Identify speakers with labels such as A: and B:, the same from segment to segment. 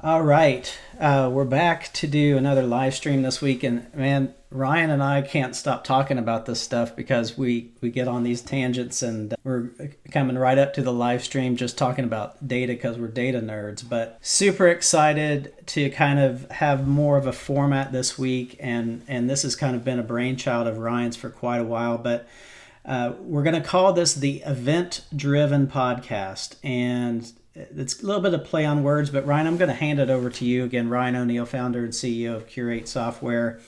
A: All right, we're back to do another live stream this week, and man, Ryan and I can't stop talking about this stuff because we get on these tangents, and we're coming right up to the live stream just talking about data because we're data nerds. But super excited to kind of have more of a format this week, and this has kind of been a brainchild of Ryan's for quite a while, but. We're going to call this the event driven podcast. And it's a little bit of play on words, but Ryan, I'm going to hand it over to you again. Ryan O'Neill, founder and CEO of Curate Software.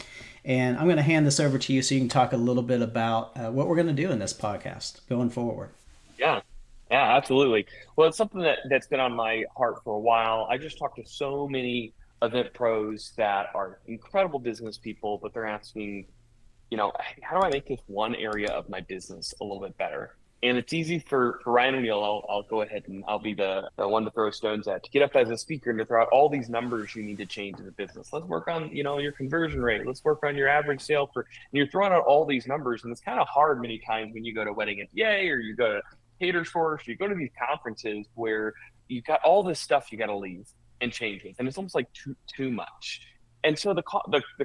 A: And I'm going to hand this over to you so you can talk a little bit about what we're going to do in this podcast going forward.
B: Yeah, yeah, absolutely. Well, it's something that's been on my heart for a while. I just talked to so many event pros that are incredible business people, but they're asking, "Hey, how do I make this one area of my business a little bit better?" And it's easy for Ryan O'Neill. I'll go ahead and I'll be the one to throw stones at to get up as a speaker and to throw out all these numbers you need to change in the business. Let's work on, your conversion rate. Let's work on your average sale per. And you're throwing out all these numbers, and it's kind of hard many times when you go to Wedding MBA or you go to Cater Source, you go to these conferences where you've got all this stuff you got to leave and change it, and it's almost like too much. And so the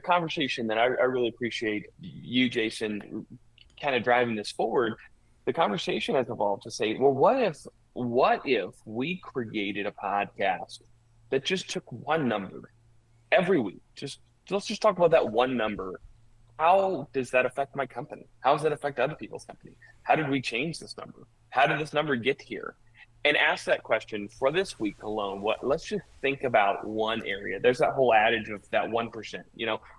B: conversation that I really appreciate you, Jason, kind of driving this forward. The conversation has evolved to say, well, what if we created a podcast that just took one number every week? Just let's just talk about that one number. How does that affect my company? How does that affect other people's company? How did we change this number? How did this number get here? And ask that question for this week alone. Let's just think about one area. There's that whole adage of that 1%.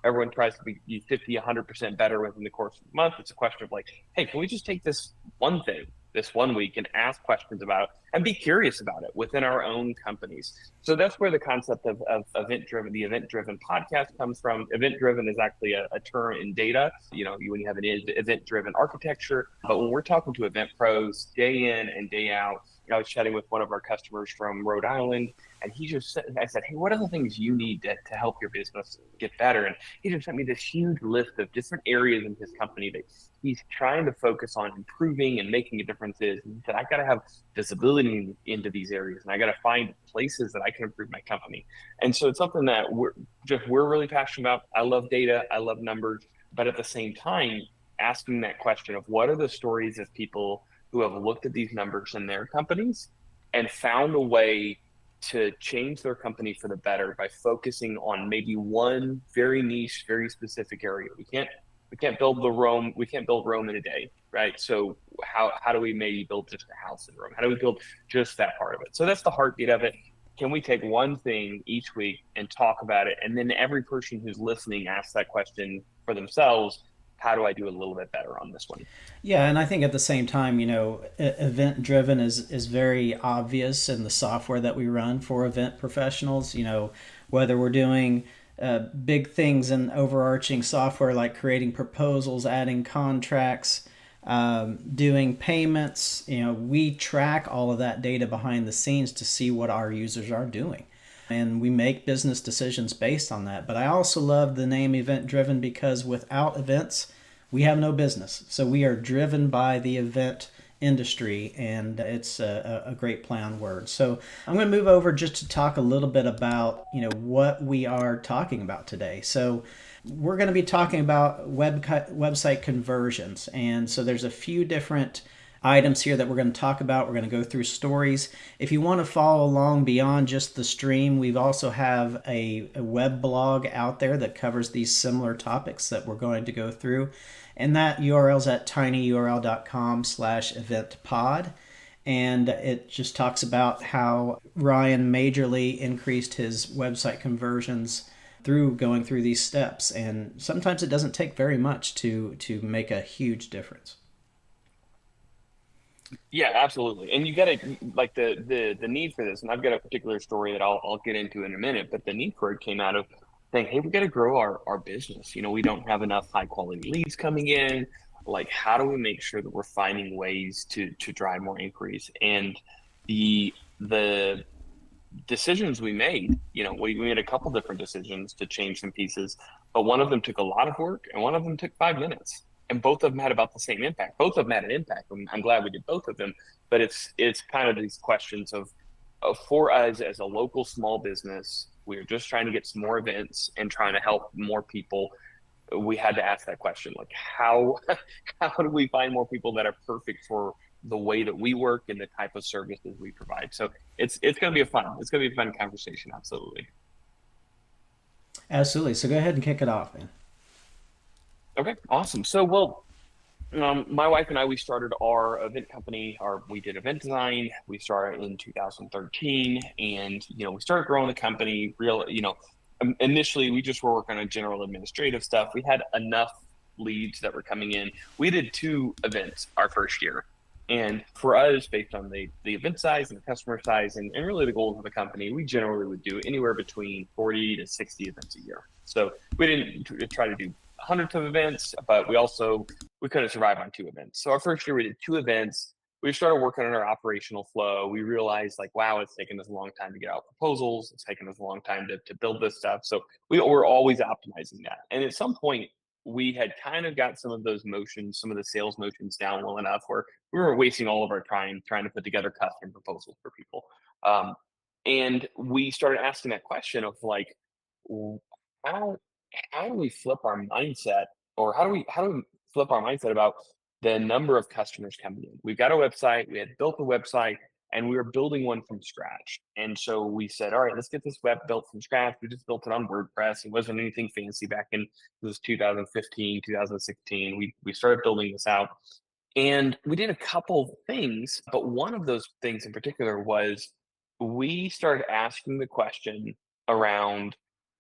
B: Everyone tries to be 50, 100% better within the course of the month. It's a question of like, hey, can we just take this one thing this one week and ask questions about it and be curious about it within our own companies? So that's where the concept of the event driven podcast comes from. Event driven is actually a term in data, when you have an event driven architecture. But when we're talking to event pros day in and day out, I was chatting with one of our customers from Rhode Island, and I said, hey, what are the things you need to help your business get better? And he just sent me this huge list of different areas in his company that he's trying to focus on improving and making a difference. And he said, I got to have visibility into these areas, and I got to find places that I can improve my company. And so it's something that we're really passionate about. I love data, I love numbers, but at the same time, asking that question of what are the stories of people who have looked at these numbers in their companies and found a way to change their company for the better by focusing on maybe one very niche, very specific area. We can't build Rome in a day, right? So how do we maybe build just a house in Rome? How do we build just that part of it? So that's the heartbeat of it. Can we take one thing each week and talk about it? And then every person who's listening asks that question for themselves. How do I do a little bit better on this one?
A: Yeah, and I think at the same time, event driven is very obvious in the software that we run for event professionals. Whether we're doing big things in overarching software like creating proposals, adding contracts, doing payments, we track all of that data behind the scenes to see what our users are doing. And we make business decisions based on that. But I also love the name event driven because without events, we have no business. So we are driven by the event industry, and it's a great play on words. So I'm going to move over just to talk a little bit about what we are talking about today. So we're going to be talking about website conversions, and so there's a few different items here that we're going to talk about. We're going to go through stories. If you want to follow along beyond just the stream, we also have a web blog out there that covers these similar topics that we're going to go through. And that URL is at tinyurl.com/eventpod. And it just talks about how Ryan majorly increased his website conversions through going through these steps. And sometimes it doesn't take very much to make a huge difference.
B: Yeah, absolutely. And you got to like the need for this. And I've got a particular story that I'll get into in a minute, but the need for it came out of saying, hey, we got to grow our business. We don't have enough high quality leads coming in. Like, how do we make sure that we're finding ways to drive more inquiries? And the decisions we made, we made a couple different decisions to change some pieces, but one of them took a lot of work and one of them took 5 minutes. And both of them had about the same impact. Both of them had an impact. I'm glad we did both of them, but it's kind of these questions of for us as a local small business, we were just trying to get some more events and trying to help more people, we had to ask that question, like how how do we find more people that are perfect for the way that we work and the type of services we provide. So it's going to be a fun conversation. Absolutely.
A: Absolutely. So go ahead and kick it off, man.
B: Okay, awesome. So well, my wife and I, we started our event company. We did event design. We started in 2013, and we started growing the company. Initially we just were working on general administrative stuff. We had enough leads that were coming in. We did two events our first year, and for us, based on the event size and the customer size, and really the goals of the company, we generally would do anywhere between 40 to 60 events a year. So we didn't try to do hundreds of events, but we couldn't survive on two events. So our first year we did two events. We started working on our operational flow. We realized like, wow, it's taken us a long time to get out proposals. It's taken us a long time to build this stuff. So we were always optimizing that. And at some point, we had kind of got some of those motions, some of the sales motions down well enough where we were wasting all of our time trying to put together custom proposals for people. Um, and we started asking that question of like, how how do we flip our mindset, or how do we flip our mindset about the number of customers coming in? We've got a website, we had built a website, and we were building one from scratch. And so we said, all right, let's get this web built from scratch. We just built it on WordPress. It wasn't anything fancy back in, it was 2015, 2016. We started building this out. And we did a couple things, but one of those things in particular was we started asking the question around,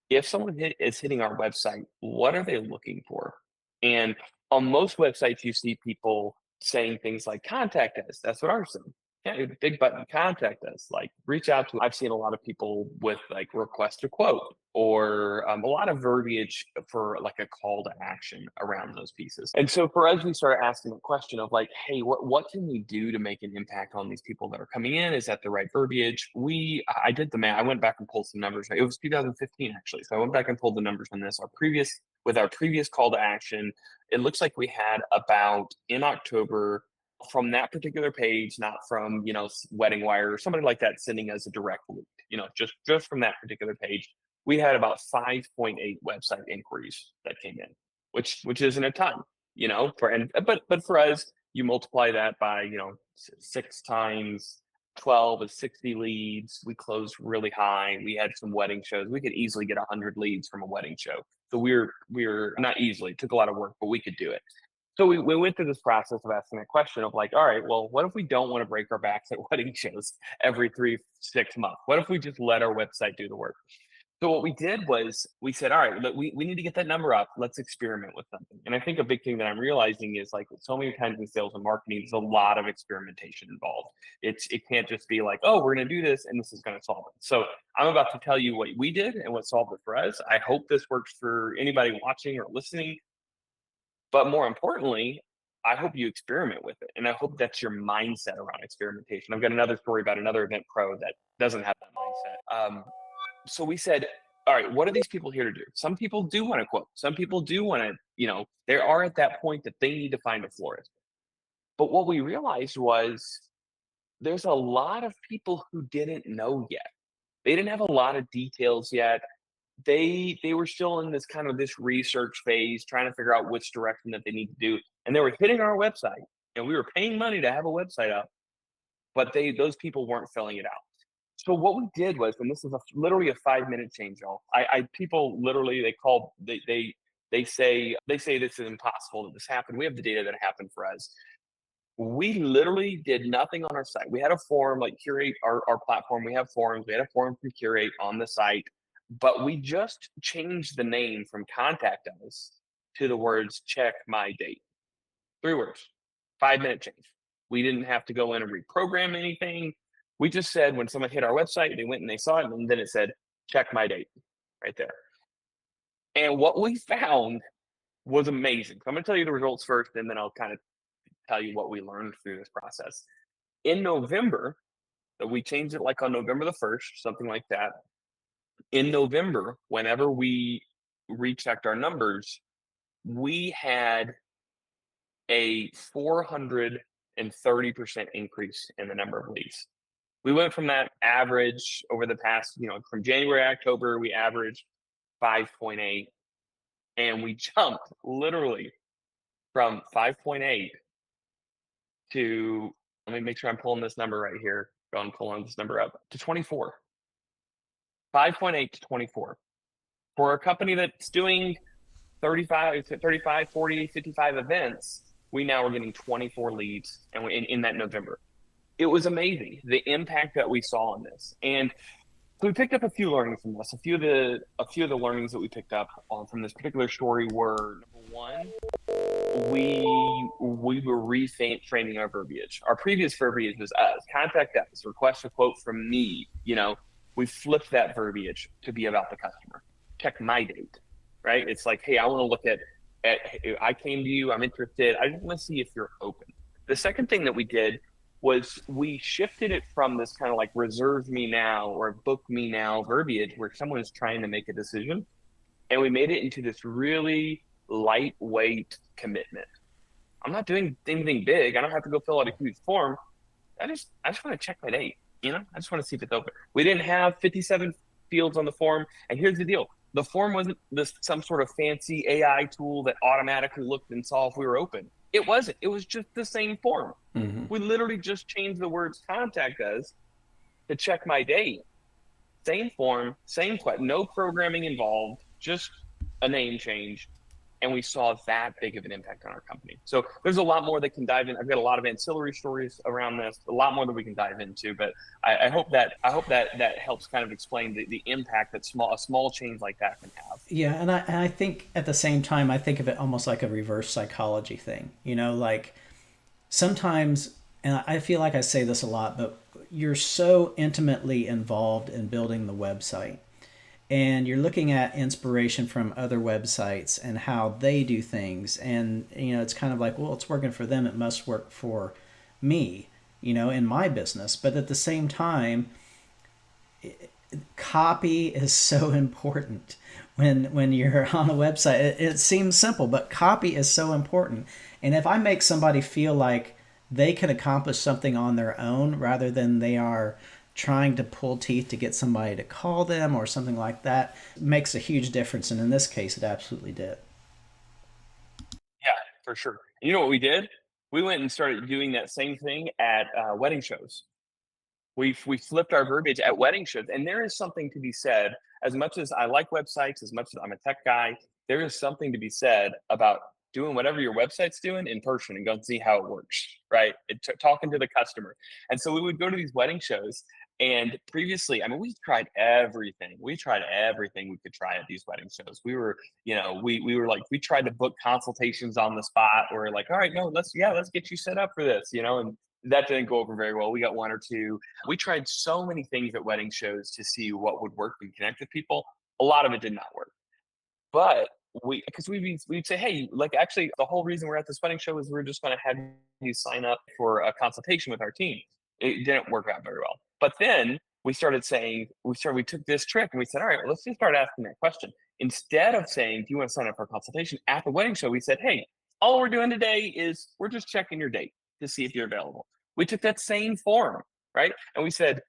B: if someone is hitting our website, what are they looking for? And on most websites, you see people saying things like "contact us." That's what ours said. Yeah, big button, contact us. Like reach out to. I've seen a lot of people with like request a quote, or a lot of verbiage for like a call to action around those pieces. And so for us, we started asking the question of like, hey, what can we do to make an impact on these people that are coming in? Is that the right verbiage? I did the math. I went back and pulled some numbers. It was 2015 actually, so I went back and pulled the numbers on this. Our previous call to action, it looks like we had about in October from that particular page, not from Wedding Wire or somebody like that sending us a direct lead. Just from that particular page, we had about 5.8 website inquiries that came in, which isn't a ton, but for us, you multiply that by 6 times 12 is 60 leads. We closed really high. We had some wedding shows. We could easily get 100 leads from a wedding show. So we're not easily. It took a lot of work, but we could do it. So we went through this process of asking that question of like, all right, well, what if we don't want to break our backs at wedding shows every 6 months? What if we just let our website do the work? So what we did was we said, all right, we need to get that number up. Let's experiment with something. And I think a big thing that I'm realizing is like so many times in sales and marketing, there's a lot of experimentation involved. It can't just be like, oh, we're going to do this and this is going to solve it. So I'm about to tell you what we did and what solved it for us. I hope this works for anybody watching or listening. But more importantly, I hope you experiment with it. And I hope that's your mindset around experimentation. I've got another story about another event pro that doesn't have that mindset. So we said, all right, what are these people here to do? Some people do want to quote. Some people do want to, they are at that point that they need to find a florist. But what we realized was there's a lot of people who didn't know yet. They didn't have a lot of details yet. They were still in this research phase, trying to figure out which direction that they need to do. And they were hitting our website, and we were paying money to have a website up, but those people weren't filling it out. So what we did was, and this is literally a 5-minute change, y'all. People literally they say this is impossible that this happened. We have the data that happened for us. We literally did nothing on our site. We had a forum like Curate, our platform. We have forums. We had a forum from Curate on the site, but we just changed the name from contact us to the words check my date. 3 words, 5-minute change. We didn't have to go in and reprogram anything. We just said when someone hit our website, they went and they saw it, and then it said, check my date right there. And what we found was amazing. So I'm going to tell you the results first, and then I'll kind of tell you what we learned through this process. In November, we changed it like on November the 1st, something like that. In November, whenever we rechecked our numbers, we had a 430% increase in the number of leads. We went from that average over the past, from January, October, we averaged 5.8, and we jumped literally from 5.8 to, let me make sure I'm pulling this number right here. Go and pulling this number up to 24. 5.8 to 24. For a company that's doing 35, 40, 55 events, we now are getting 24 leads and in that November. It was amazing, the impact that we saw on this. And so we picked up a few learnings from this. A few of the learnings that we picked up on from this particular story were, number one, we were reframing our verbiage. Our previous verbiage was us, contact us, request a quote from me. We flipped that verbiage to be about the customer. Check my date, right? It's like, hey, I want to look at I came to you, I'm interested. I just want to see if you're open. The second thing that we did was we shifted it from this kind of like reserve me now or book me now verbiage where someone is trying to make a decision, and we made it into this really lightweight commitment. I'm not doing anything big. I don't have to go fill out a huge form. I just want to check my date. I just want to see if it's open. We didn't have 57 fields on the form, and here's the deal: the form wasn't some sort of fancy AI tool that automatically looked and saw if we were open. It wasn't. It was just the same form.
A: Mm-hmm.
B: We literally just changed the words "contact us" to check my date. Same form, same question, no programming involved, just a name change. And we saw that big of an impact on our company. So there's a lot more that can dive in. I've got a lot of ancillary stories around this, a lot more that we can dive into. But I hope that helps kind of explain the impact that a small change like that can have.
A: Yeah, and I think at the same time, I think of it almost like a reverse psychology thing. Like sometimes, and I feel like I say this a lot, but you're so intimately involved in building the website, and you're looking at inspiration from other websites and how they do things, and it's kind of like, well, it's working for them, it must work for me, in my business. But at the same time, copy is so important when you're on a website. It seems simple, but copy is so important. And if I make somebody feel like they can accomplish something on their own rather than they are trying to pull teeth to get somebody to call them or something like that, makes a huge difference. And in this case, it absolutely did.
B: Yeah, for sure. You know what we did? We went and started doing that same thing at wedding shows. We flipped our verbiage at wedding shows, and there is something to be said. As much as I like websites, as much as I'm a tech guy, there is something to be said about doing whatever your website's doing in person and go and see how it works, right? Talking to the customer. And so we would go to these wedding shows. And previously, I mean, we tried everything. We tried everything we could try at these wedding shows. We were, we were like, we tried to book consultations on the spot. We're like, all right, no, let's get you set up for this, and that didn't go over very well. We got one or two. We tried so many things at wedding shows to see what would work and connect with people. A lot of it did not work. But because we'd say, hey, like actually the whole reason we're at this wedding show is we're just going to have you sign up for a consultation with our team. It didn't work out very well. But then we took this trick and we said, all right, well, let's just start asking that question. Instead of saying, do you want to sign up for a consultation at the wedding show? We said, hey, all we're doing today is we're just checking your date to see if you're available. We took that same form, right? And we said,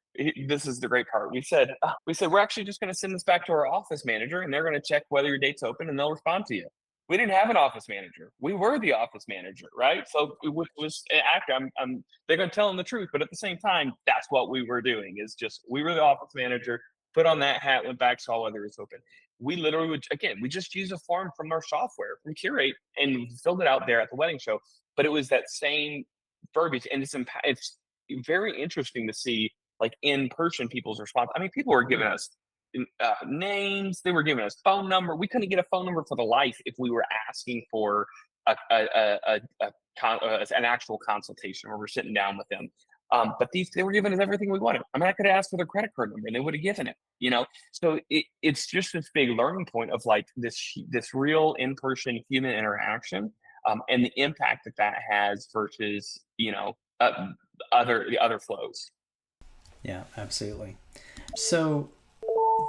B: this is the great part. We said, we're actually just going to send this back to our office manager, and they're going to check whether your date's open, and they'll respond to you. We didn't have an office manager. We were the office manager, right? So it was an actor. They're going to tell them the truth, but at the same time, that's what we were doing. Is just we were the office manager. Put on that hat, went back, saw whether it's open. We literally we just used a form from our software from Curate and filled it out there at the wedding show. But it was that same verbiage, and it's very interesting to see like in person people's response. I mean, people were giving us names, they were giving us phone number. We couldn't get a phone number for the life if we were asking for an actual consultation where we're sitting down with them. But they were giving us everything we wanted. I mean, I could have asked for their credit card number and they would have given it, So it's just this big learning point of like this real in-person human interaction, and the impact that has versus, the other flows.
A: Yeah, absolutely. So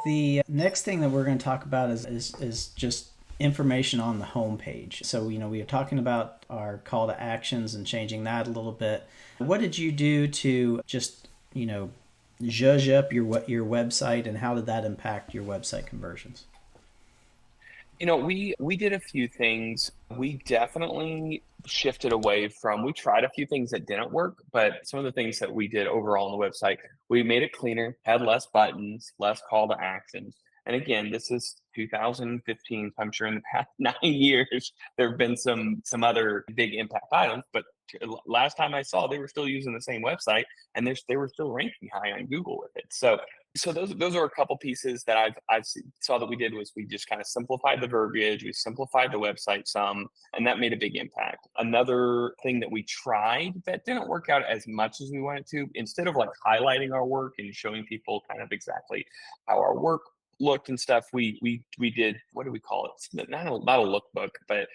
A: the next thing that we're going to talk about is just information on the homepage. So, we are talking about our call to actions and changing that a little bit. What did you do to just, zhuzh up your website, and how did that impact your website conversions?
B: We did a few things. We definitely shifted away from, we tried a few things that didn't work, but some of the things that we did overall on the website, we made it cleaner, had less buttons, less call to actions. And again, this is 2015. So I'm sure in the past 9 years, there have been some other big impact items, but last time I saw, they were still using the same website and they were still ranking high on Google with it. So those are a couple pieces that saw that we did was we just kind of simplified the verbiage, we simplified the website some, and that made a big impact. Another thing that we tried that didn't work out as much as we wanted to, instead of like highlighting our work and showing people kind of exactly how our work looked and stuff, we did, what do we call it? It's not a lookbook, but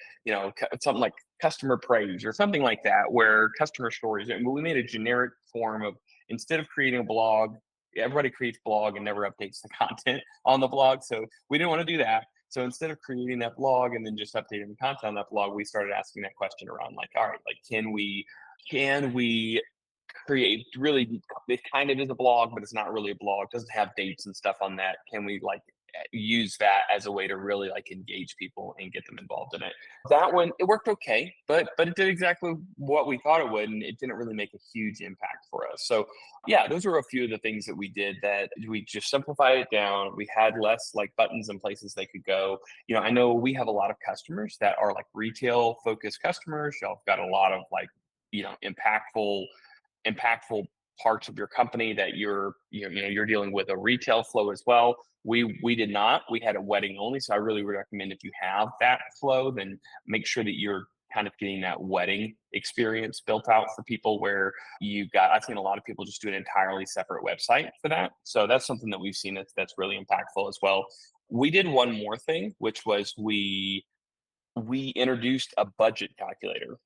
B: something like customer praise or something like that, where customer stories. And we made a generic form of, instead of creating a blog, everybody creates blog and never updates the content on the blog. So we didn't want to do that. So instead of creating that blog and then just updating the content on that blog, we started asking that question around like, all right, like can we create really, it kind of is a blog, but it's not really a blog. It doesn't have dates and stuff on that. Can we like use that as a way to really like engage people and get them involved in it? That one, it worked okay, but it did exactly what we thought it would, and it didn't really make a huge impact for us. So yeah, those are a few of the things that we did, that we just simplified it down. We had less like buttons and places they could go. I know we have a lot of customers that are like retail focused customers. Y'all have got a lot of like, impactful parts of your company that you're dealing with a retail flow as well. We did not. We had a wedding only. So I really would recommend, if you have that flow, then make sure that you're kind of getting that wedding experience built out for people, where I've seen a lot of people just do an entirely separate website for that. So that's something that we've seen that's really impactful as well. We did one more thing, which was we introduced a budget calculator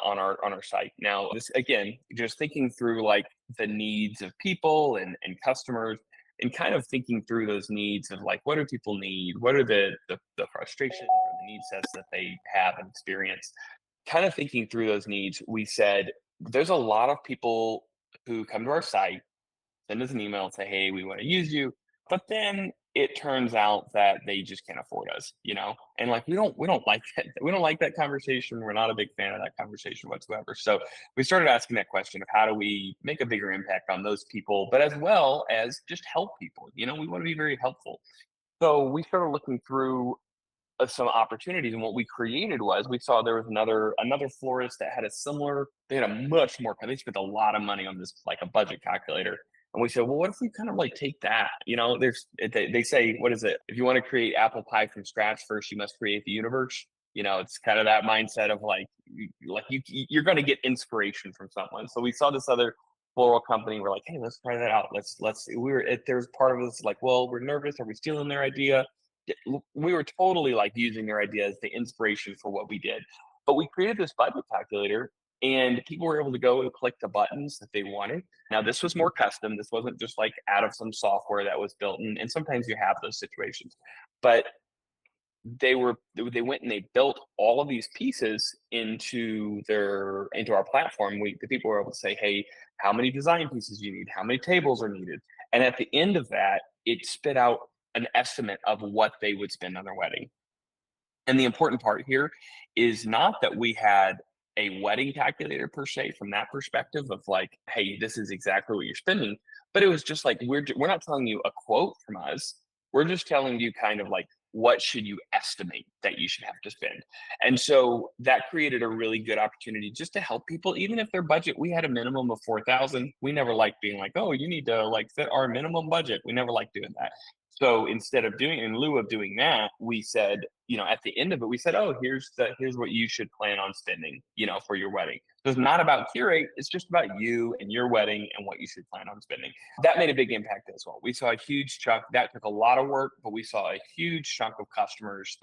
B: on our site. Now, this again, just thinking through like the needs of people and customers, and kind of thinking through those needs of like, what do people need? What are the frustrations or the need sets that they have and experience? Kind of thinking through those needs, we said there's a lot of people who come to our site, send us an email and say, hey, we want to use you. But then it turns out that they just can't afford us. And like we don't like that. We don't like that conversation. We're not a big fan of that conversation whatsoever. So we started asking that question of how do we make a bigger impact on those people, but as well as just help people. We want to be very helpful. So we started looking through some opportunities, and what we created was, we saw there was another florist that had a similar, they had a much more, they spent a lot of money on this, like a budget calculator. And we said, well, what if we kind of like take that, they say, what is it, if you want to create apple pie from scratch, first you must create the universe. It's kind of that mindset of you're going to get inspiration from someone. So we saw this other floral company, we're like, hey, let's try that out. Let's there's part of us like, well, we're nervous, are we stealing their idea? We were totally like using their idea as the inspiration for what we did. But we created this budget calculator, and people were able to go and click the buttons that they wanted. Now, this was more custom. This wasn't just like out of some software that was built. And sometimes you have those situations. But they went and they built all of these pieces into our platform. The people were able to say, hey, how many design pieces do you need? How many tables are needed? And at the end of that, it spit out an estimate of what they would spend on their wedding. And the important part here is not that we had a wedding calculator per se from that perspective of like, hey, this is exactly what you're spending, but it was just like, we're not telling you a quote from us. We're just telling you kind of like, what should you estimate that you should have to spend? And so that created a really good opportunity just to help people, even if their budget, we had a minimum of 4,000. We never liked being like, oh, you need to like fit our minimum budget. We never liked doing that. So instead of in lieu of doing that, we said, at the end of it, we said, oh, here's what you should plan on spending, for your wedding. So it's not about curate, it's just about you and your wedding and what you should plan on spending. That made a big impact as well. We saw a huge chunk, that took a lot of work, but we saw a huge chunk of customers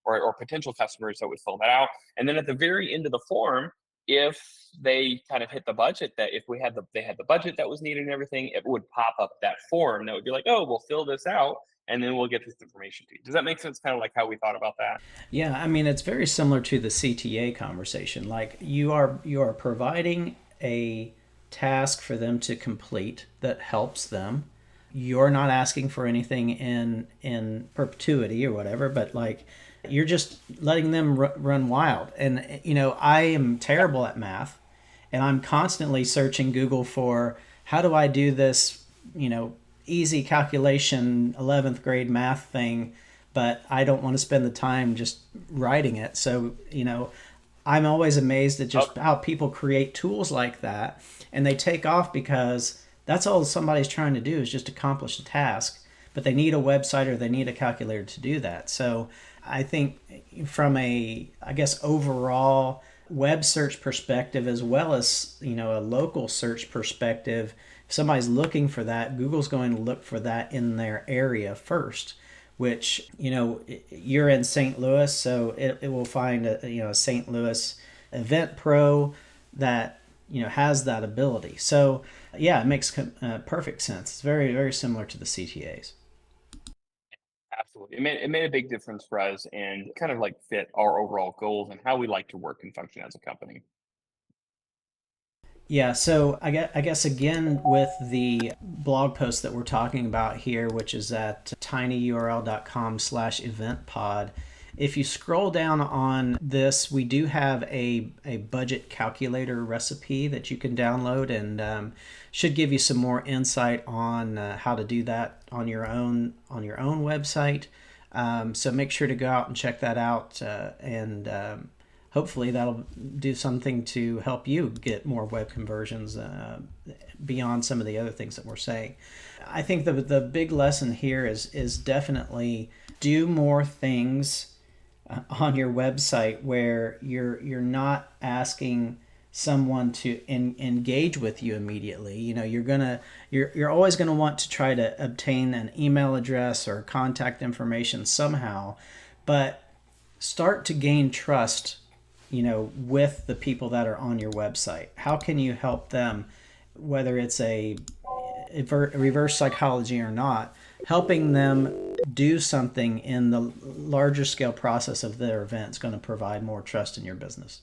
B: or potential customers that would fill that out. And then at the very end of the form, if they kind of hit the budget, that if they had the budget that was needed and everything, it would pop up that form that would be like, oh, we'll fill this out and then we'll get this information to you. Does that make sense? Kind of like how we thought about that.
A: Yeah, I mean, it's very similar to the CTA conversation. Like you are providing a task for them to complete that helps them. You're not asking for anything in perpetuity or whatever, but like you're just letting them run wild. And I am terrible at math, and I'm constantly searching Google for how do I do this, easy calculation 11th grade math thing, but I don't want to spend the time just writing it. So, I'm always amazed at
B: Oh,
A: just how people create tools like that, and they take off because that's all somebody's trying to do is just accomplish a task, but they need a website or they need a calculator to do that. So I think from I guess, overall web search perspective, as well as, a local search perspective, if somebody's looking for that, Google's going to look for that in their area first, which, you're in St. Louis, so it will find a St. Louis event pro that, has that ability. So yeah, it makes perfect sense. It's very, very similar to the CTAs.
B: absolutely. It made a big difference for us and kind of like fit our overall goals and how we like to work and function as a company.
A: Yeah, so I guess again with the blog post that we're talking about here, which is at tinyurl.com/eventpod. If you scroll down on this, we do have a budget calculator recipe that you can download, and should give you some more insight on how to do that on your own website. So make sure to go out and check that out, and hopefully that'll do something to help you get more web conversions beyond some of the other things that we're saying. I think the big lesson here is definitely do more things on your website where you're not asking someone to engage with you immediately. You're always gonna want to try to obtain an email address or contact information somehow, but start to gain trust, with the people that are on your website. How can you help them, whether it's a reverse psychology or not, helping them do something in the larger scale process of their event is going to provide more trust in your business.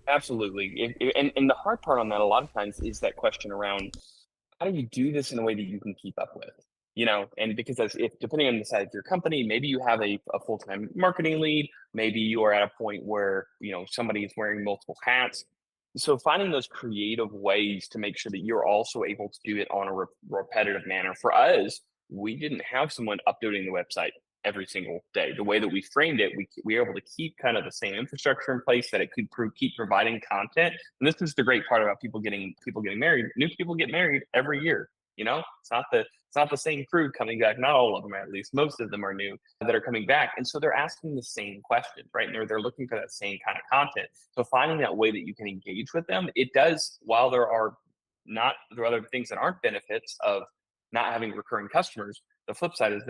B: Absolutely. And the hard part on that a lot of times is that question around how do you do this in a way that you can keep up with? And because if depending on the size of your company, maybe you have a full-time marketing lead, maybe you are at a point where, somebody is wearing multiple hats. So finding those creative ways to make sure that you're also able to do it on a repetitive manner. For us, we didn't have someone updating the website every single day. The way that we framed it, we were able to keep kind of the same infrastructure in place that it could keep providing content. And this is the great part about people getting married. New people get married every year. It's not the same crew coming back. Not all of them, at least. Most of them are new that are coming back, and so they're asking the same questions, right? And they're looking for that same kind of content. So finding that way that you can engage with them, it does. While there are other things that aren't benefits of not having recurring customers, the flip side is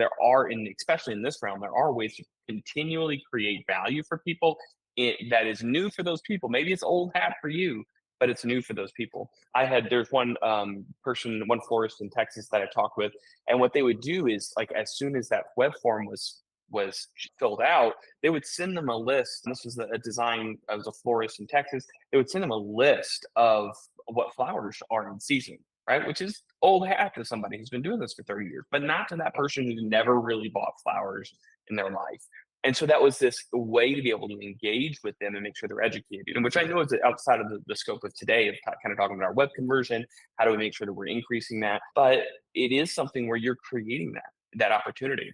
B: especially in this realm, there are ways to continually create value for people that is new for those people. Maybe it's old hat for you, but it's new for those people. There's one one florist in Texas that I talked with, and what they would do is like as soon as that web form was filled out, they would send them a list. And this was a design. I was a florist in Texas. They would send them a list of what flowers are in season, right? Which is old hat to somebody who's been doing this for 30 years, but not to that person who never really bought flowers in their life. And so that was this way to be able to engage with them and make sure they're educated, and which I know is outside of the scope of today of kind of talking about our web conversion. How do we make sure that we're increasing that? But it is something where you're creating that opportunity.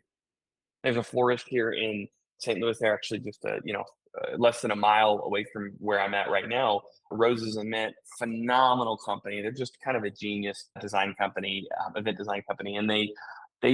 B: There's a florist here in St. Louis. They're actually just less than a mile away from where I'm at right now. Roses and Mint, phenomenal company. They're just kind of a genius design company, event design company, and they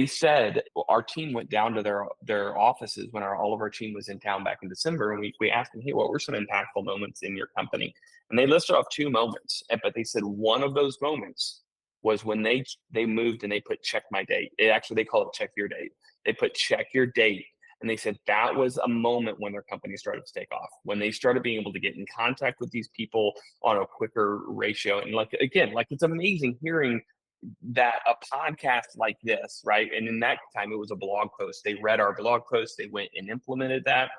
B: said our team went down to their offices when all of our team was in town back in December, and we asked them, hey, what were some impactful moments in your company? And they listed off two moments, but they said one of those moments was when they moved and they put check my date. They call it check your date. They put check your date. And they said that was a moment when their company started to take off, when they started being able to get in contact with these people on a quicker ratio. And it's amazing hearing that a podcast like this, right? And in that time, it was a blog post. They read our blog post, they went and implemented that.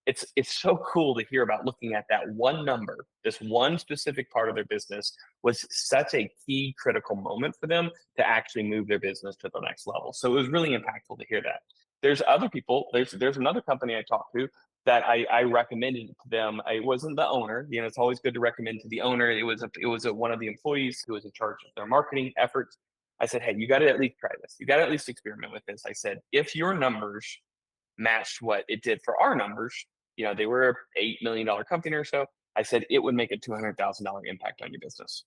B: it's so cool to hear about looking at that one number, this one specific part of their business was such a key critical moment for them to actually move their business to the next level. So it was really impactful to hear that. There's other people. There's another company I talked to that I recommended to them. I wasn't the owner. You know, it's always good to recommend to the owner. One of the employees who was in charge of their marketing efforts. I said, hey, you got to at least try this. You got to at least experiment with this. I said, if your numbers matched what it did for our numbers, you know, they were $8 million company or so. I said it would make a $200,000 impact on your business.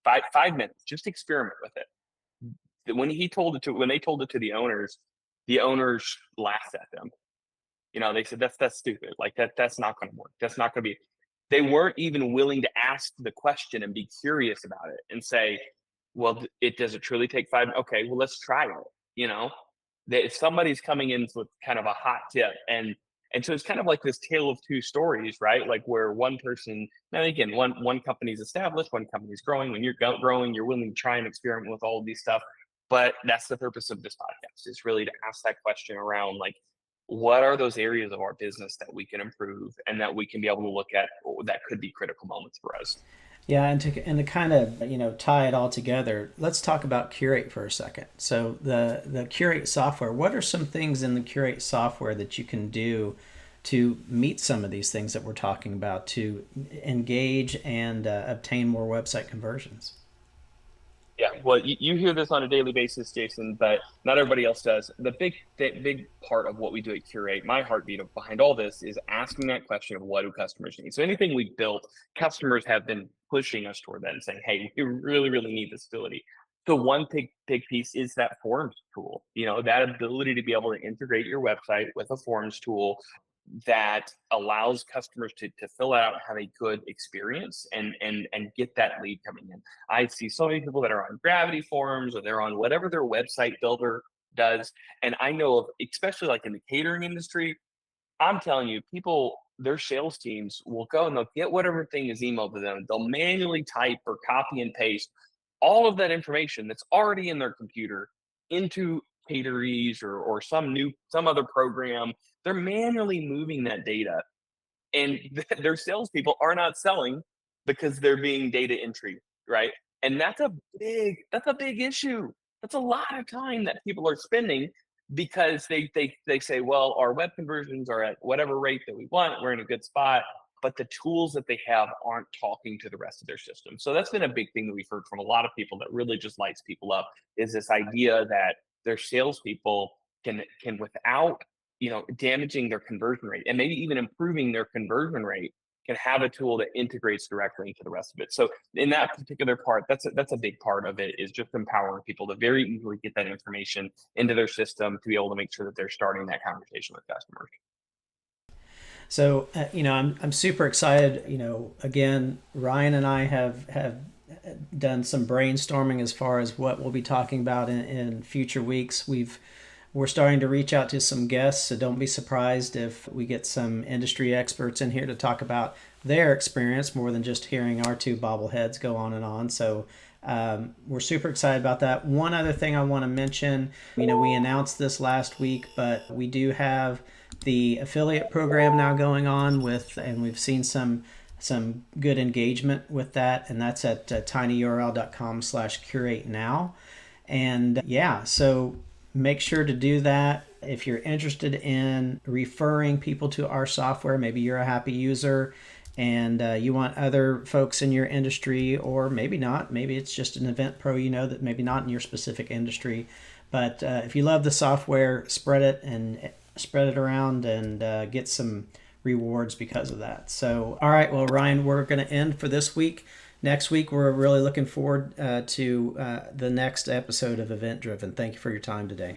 B: Five minutes, just experiment with it. When they told it to the owners laughed at them. You know, they said that's stupid. Like that's not going to work. That's not going to be. They weren't even willing to ask the question and be curious about it and say, well, it does it truly take five? Okay, well, let's try it. You know, that if somebody's coming in with kind of a hot tip and so it's kind of like this tale of two stories, right? Like where one person, now again, one company's established, one company's growing. When you're growing, you're willing to try and experiment with all of these stuff. But that's the purpose of this podcast, is really to ask that question around like, what are those areas of our business that we can improve and that we can be able to look at that could be critical moments for us.
A: Yeah, and to kind of tie it all together, let's talk about Curate for a second. So the Curate software, what are some things in the Curate software that you can do to meet some of these things that we're talking about to engage and obtain more website conversions?
B: Yeah, well, you hear this on a daily basis, Jason, but not everybody else does. The big part of what we do at Curate, my heartbeat behind all this, is asking that question of what do customers need. So anything we built, customers have been pushing us toward that and saying, "Hey, we really, really need this ability." So one big piece is that forms tool. You know, that ability to be able to integrate your website with a forms tool that allows customers to fill out, have a good experience, and get that lead coming in. I see so many people that are on Gravity Forms or they're on whatever their website builder does, and I know of, especially like in the catering industry, I'm telling you, people, their sales teams will go and they'll get whatever thing is emailed to them. They'll manually type or copy and paste all of that information that's already in their computer into Cateries or some other program. They're manually moving that data, and their salespeople are not selling because they're being data entry, right? And that's a big issue. That's a lot of time that people are spending because they say, well, our web conversions are at whatever rate that we want. We're in a good spot, but the tools that they have aren't talking to the rest of their system. So that's been a big thing that we've heard from a lot of people that really just lights people up, is this idea that their salespeople can without damaging their conversion rate and maybe even improving their conversion rate, can have a tool that integrates directly into the rest of it. So in that particular part, that's a big part of it, is just empowering people to very easily get that information into their system to be able to make sure that they're starting that conversation with customers.
A: So I'm super excited. Again, Ryan and I have done some brainstorming as far as what we'll be talking about in future weeks. We're starting to reach out to some guests, so don't be surprised if we get some industry experts in here to talk about their experience more than just hearing our two bobbleheads go on and on. So we're super excited about that. One other thing I want to mention, we announced this last week, but we do have the affiliate program now going on and we've seen some good engagement with that, and that's at tinyurl.com/curate now. And yeah, so make sure to do that. If you're interested in referring people to our software, maybe you're a happy user and you want other folks in your industry, or maybe not, maybe it's just an event pro that maybe not in your specific industry, but if you love the software, spread it around and get some rewards because of that. So all right, well, Ryan, we're going to end for this week. Next week, we're really looking forward to the next episode of Event Driven. Thank you for your time today.